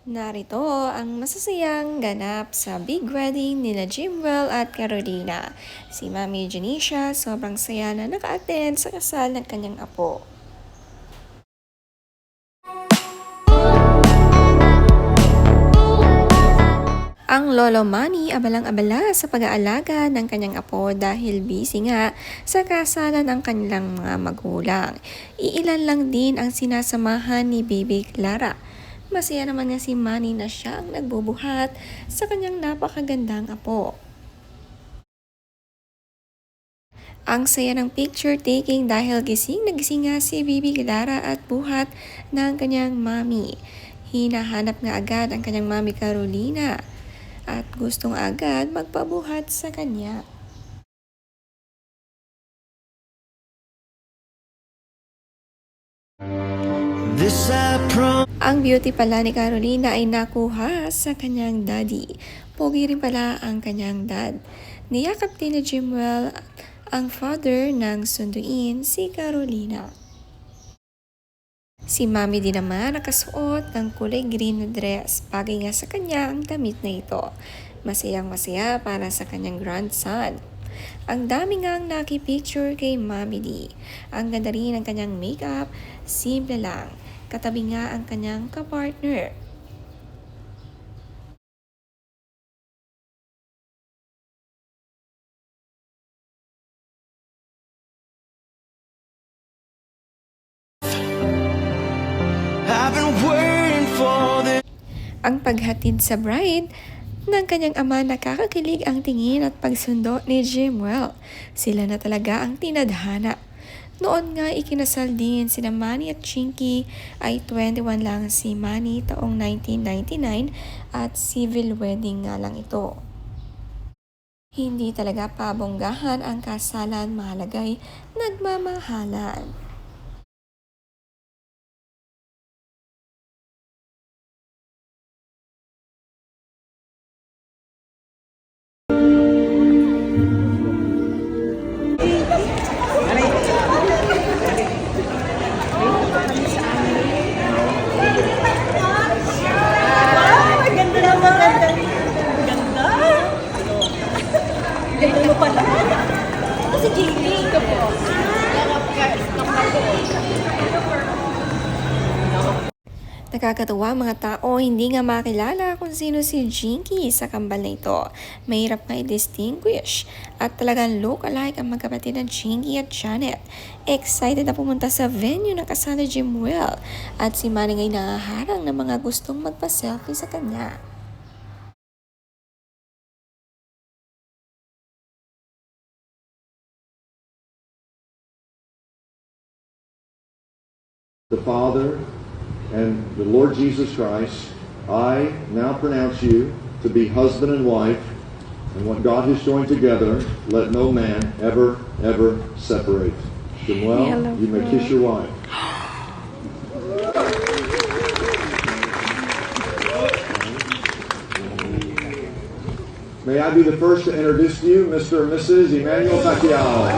Narito ang masasayang ganap sa big wedding nila Jimwell at Carolina. Si Mami Janisha sobrang saya na naka-attend sa kasal ng kanyang apo. Ang Lolo Manny abalang-abala sa pag-aalaga ng kanyang apo dahil busy nga sa kasalan ng kanilang mga magulang. Iilan lang din ang sinasamahan ni Baby Clara. Masaya naman nga si Manny na siya ang nagbubuhat sa kanyang napakagandang apo. Ang saya ng picture taking dahil gising na gising nga si Bibi Clara at buhat ng kanyang mami. Hinahanap nga agad ang kanyang mami Carolina at gustong agad magpabuhat sa kanya. Ang beauty pala ni Carolina ay nakuha sa kanyang daddy. Pogi rin pala ang kanyang dad. Niyakap din ni Jimwell ang father ng sunduin si Carolina. Si Mami din naman nakasuot ng kulay green na dress. Bagay nga sa kanya ang damit na ito. Masayang masaya para sa kanyang grandson. Ang dami ngang nakipicture kay Mami D. Ang ganda rin ng kanyang makeup, simple lang. Katabi nga ang kanyang kapartner. Ang paghatid sa bride ng kanyang ama, nakakakilig ang tingin at pagsundo ni Jimwell. Sila na talaga ang tinadhana. Noon nga ikinasal din sina Manny at Chinky, ay 21 lang si Manny taong 1999 at civil wedding nga lang ito. Hindi talaga pabonggahan ang kasalan, mahalagay nagmamahalan. Ganda mo pala. Ito si JD. Ito po. Nakakatuwa mga tao, hindi nga makilala kung sino si Jinky sa kambal na ito. Mahirap nga i-distinguish at talagang look-alike ang magkapatid ng Jinky at Janet. Excited na pumunta sa venue ng kasal ni Jimwell at si Manny ngay nangaharang ng mga gustong magpa-selfie sa kanya. The Father and the Lord Jesus Christ, I now pronounce you to be husband and wife, and what God has joined together, let no man ever separate. Samuel, you may kiss your wife. May I be the first to introduce to you Mr. and Mrs. Emmanuel Pacquiao.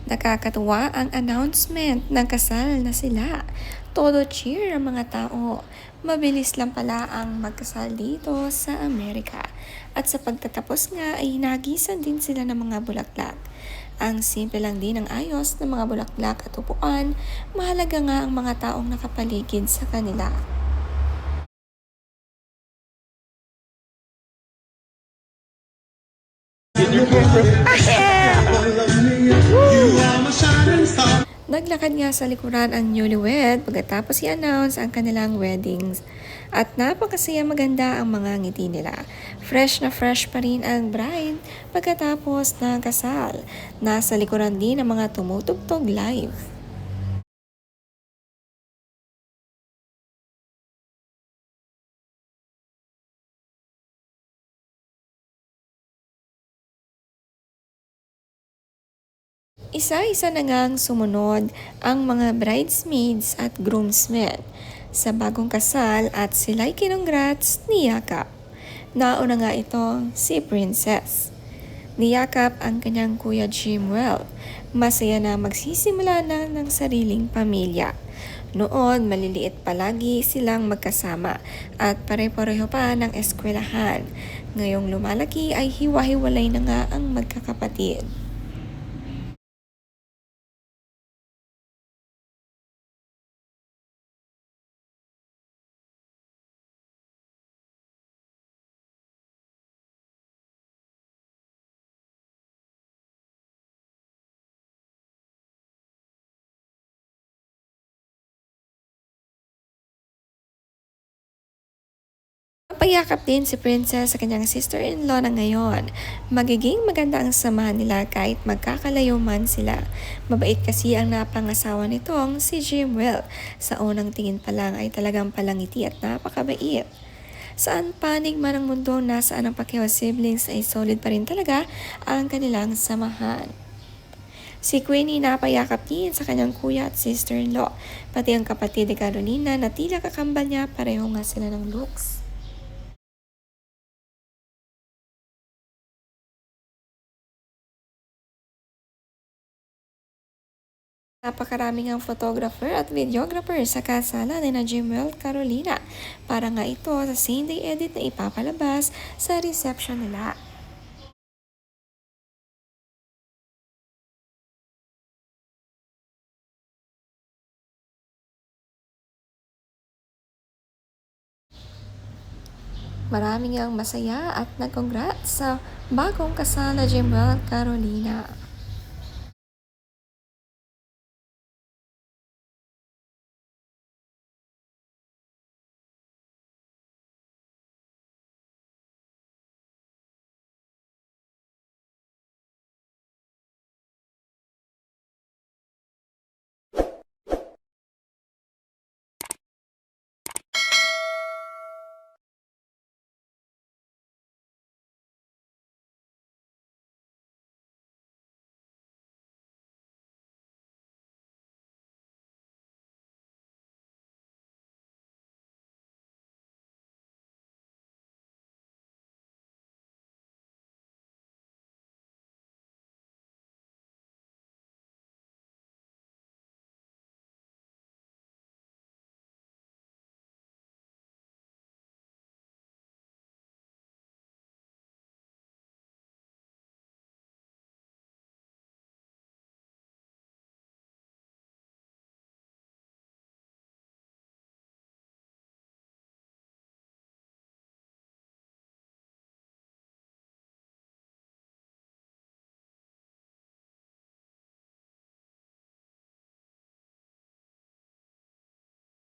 Nakakatuwa ang announcement ng kasal na sila. Todo cheer ang mga tao. Mabilis lang pala ang magkasal dito sa Amerika. At sa pagtatapos nga ay hinagisan din sila ng mga bulaklak. Ang simple lang din ang ayos ng mga bulaklak at upuan. Mahalaga nga ang mga taong nakapaligid sa kanila. Naglakad nga sa likuran ang newlywed pagkatapos i-announce ang kanilang weddings. At napakasaya, maganda ang mga ngiti nila. Fresh na fresh pa rin ang bride pagkatapos ng kasal. Nasa likuran din ang mga tumutugtog live. Isa-isa na ngang sumunod ang mga bridesmaids at groomsmen sa bagong kasal at sila'y kinongrats ni Yakap. Nauna nga itong si Princess. Niyakap ang kanyang kuya Jimwell. Masaya na magsisimula na ng sariling pamilya. Noon, maliliit palagi silang magkasama at pare-pareho pa ng eskwelahan. Ngayong lumalaki ay hiwa-hiwalay na nga ang magkakapatid. Napayakap din si Princess sa kanyang sister-in-law na ngayon. Magiging maganda ang samahan nila kahit magkakalayo man sila. Mabait kasi ang napangasawa nitong si Jimwell. Sa unang tingin pa lang ay talagang palangiti at napakabait. Saan panig man ang mundo, nasaan ang Pacquiao siblings ay solid pa rin talaga ang kanilang samahan. Si Queenie napayakap din sa kanyang kuya at sister-in-law. Pati ang kapatid ni Carolina na tila kakambal niya, pareho nga sila ng looks. Napakaraming ang photographer at videographer sa kasala ni na Jimwell at Carolina para nga ito sa same day edit na ipapalabas sa reception nila. Maraming ang masaya at nag-congrats sa bagong kasal na Jimwell at Carolina.